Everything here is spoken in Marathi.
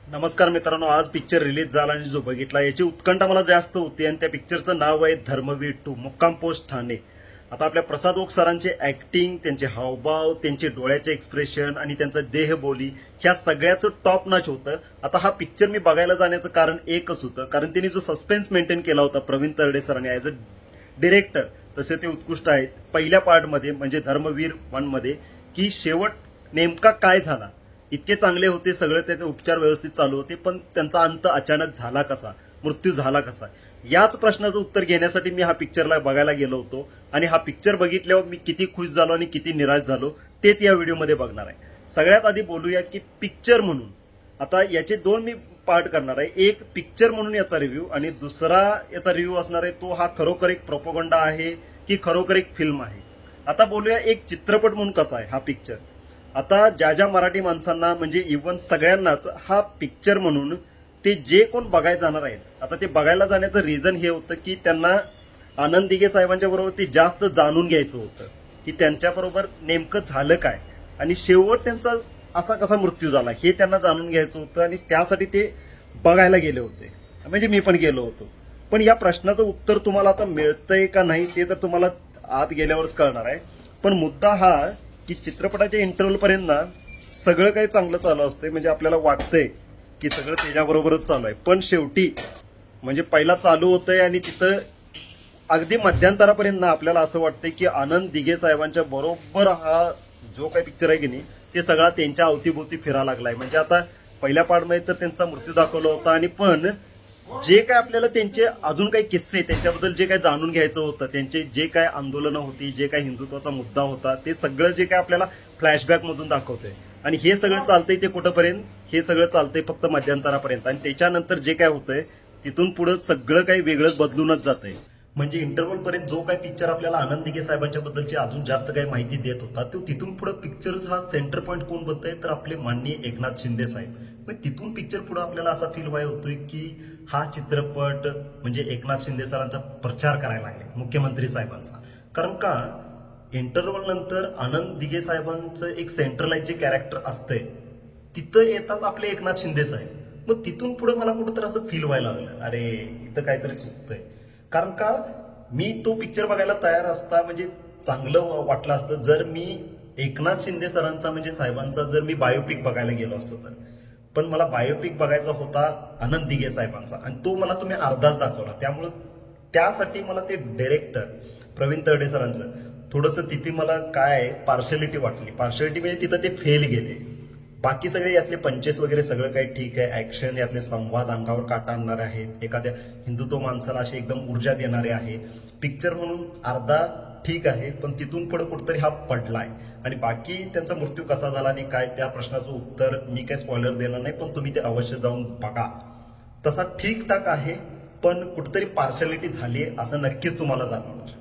नमस्कार मित्रांनो, आज पिक्चर रिलीज झाला आणि जो बघितला याची उत्कंठा मला जास्त होती आणि त्या पिक्चरचं नाव आहे धर्मवीर 2 मुक्काम पोस्ट ठाणे। आता आपल्या प्रसाद ओक सरांचे ऍक्टिंग, त्यांचे हावभाव, त्यांचे डोळ्याचे एक्सप्रेशन आणि त्यांचं देहबोली ह्या सगळ्याचं टॉप नॉच होतं। आता हा पिक्चर मी बघायला जाण्याचं कारण एकच होतं, कारण त्यांनी जो सस्पेन्स मेंटेन केला होता प्रवीण तरडे सरांनी ऍज अ डिरेक्टर, तसे ते उत्कृष्ट आहेत। पहिल्या पार्टमध्ये म्हणजे धर्मवीर 1 मध्ये की शेवट नेमका काय झाला, इतके चांगले होते, सगळे ते उपचार व्यवस्थित चालू होते, पण त्यांचा अंत अचानक झाला कसा, मृत्यू झाला कसा, याच प्रश्नाचं उत्तर घेण्यासाठी मी हा पिक्चरला बघायला गेलो होतो। आणि हा पिक्चर बघितल्यावर मी किती खुश झालो आणि किती निराश झालो तेच या व्हिडिओमध्ये बघणार आहे। सगळ्यात आधी बोलूया की पिक्चर म्हणून आता याचे दोन मी पार्ट करणार आहे, एक पिक्चर म्हणून याचा रिव्ह्यू आणि दुसरा याचा रिव्ह्यू असणार आहे तो हा खरोखर एक प्रोपोगंडा आहे की खरोखर एक फिल्म आहे। आता बोलूया एक चित्रपट म्हणून कसा आहे हा पिक्चर। आता ज्या मराठी माणसांना म्हणजे इव्हन सगळ्यांनाच हा पिक्चर म्हणून ते जे कोण बघायला जाणार आहेत, आता ते बघायला जाण्याचं रिझन हे होतं की त्यांना आनंद दिघे साहेबांच्या बरोबर ते जास्त जाणून घ्यायचं होतं की त्यांच्याबरोबर नेमकं झालं काय आणि शेवट त्यांचा असा कसा मृत्यू झाला हे त्यांना जाणून घ्यायचं होतं आणि त्यासाठी ते बघायला गेले होते, म्हणजे मी पण गेलो होतो। पण या प्रश्नाचं उत्तर तुम्हाला आता मिळतंय का नाही ते तर तुम्हाला आत गेल्यावरच कळणार आहे। पण मुद्दा हा की चित्रपटाच्या इंटरव्हल पर्यंत ना सगळं काही चांगलं चालू असतंय, म्हणजे आपल्याला वाटतंय की सगळं त्याच्याबरोबरच चालू आहे, पण शेवटी म्हणजे पहिला चालू होतंय आणि तिथं अगदी मध्यंतरापर्यंत ना आपल्याला असं वाटतंय की आनंद दिघे साहेबांच्या बरोबर हा जो काही पिक्चर आहे की नाही ते सगळा त्यांच्या अवतीभोवती फिरायला लागलाय। म्हणजे आता पहिल्या पार्टमध्ये तर त्यांचा मृत्यू दाखवला होता आणि पण जे काय आपल्याला त्यांचे अजून काही किस्से त्यांच्याबद्दल जे काय जाणून घ्यायचं होतं, त्यांचे जे काय आंदोलनं होती, जे काय हिंदुत्वाचा मुद्दा होता, ते सगळं जे काय आपल्याला फ्लॅशबॅक मधून दाखवतंय आणि हे सगळं चालतंय ते कुठंपर्यंत, हे सगळं चालतंय फक्त मध्यंतरापर्यंत आणि त्याच्यानंतर जे काय होतंय तिथून पुढे सगळं काही वेगळंच बदलूनच जातंय। म्हणजे इंटरव्हल पर्यंत जो काही पिक्चर आपल्याला आनंद दिघे साहेबांच्या बद्दलची अजून जास्त काही माहिती देत होता तो तिथून पुढे पिक्चर हा सेंटर पॉईंट कोण बनतंय तर आपले माननीय एकनाथ शिंदे साहेब। मग तिथून पिक्चर पुढे आपल्याला असा फील व्हाय होतोय की हा चित्रपट म्हणजे एकनाथ शिंदे सरांचा प्रचार करायला लागले, मुख्यमंत्री साहेबांचा। कारण का इंटरव्हल नंतर आनंद दिघे साहेबांचं एक सेंट्रलाइज जे कॅरेक्टर असतंय तिथं येतात आपले एकनाथ शिंदे साहेब। मग तिथून पुढे मला कुठंतरी असं फील व्हायला लागलं, अरे इथं काहीतरी चुकतंय। कारण का मी तो पिक्चर बघायला तयार असता म्हणजे चांगलं वाटलं असतं जर मी एकनाथ शिंदे सरांचा म्हणजे साहेबांचा जर मी बायोपिक बघायला गेलो असतो तर, पण मला बायोपिक बघायचा होता आनंद दिघे साहेबांचा आणि तो मला तुम्ही अर्धाच दाखवला। त्यामुळे त्यासाठी मला ते डायरेक्टर प्रवीण तरडे सरांचं थोडंसं तिथे मला काय पार्शलिटी वाटली, पार्शलिटी म्हणजे तिथं ते फेल गेले। बाकी सगळे यातले पंचेस वगैरे सगळं काही ठीक आहे, ऍक्शन यातले संवाद अंगावर काटा आणणारे आहेत, एखाद्या हिंदुत्व माणसाला अशी एकदम ऊर्जा देणारे आहे। पिक्चर म्हणून अर्धा ठीक आहे, पण तिथून पुढे कुठेतरी हा पडलाय आणि बाकी त्यांचा मृत्यू कसा झाला आणि काय त्या प्रश्नाचं उत्तर मी काय स्पॉइलर देणार नाही, पण तुम्ही ते अवश्य जाऊन बघा। तसा ठीकठाक आहे पण कुठेतरी पार्शलिटी झाली असं नक्कीच तुम्हाला जाणवणार।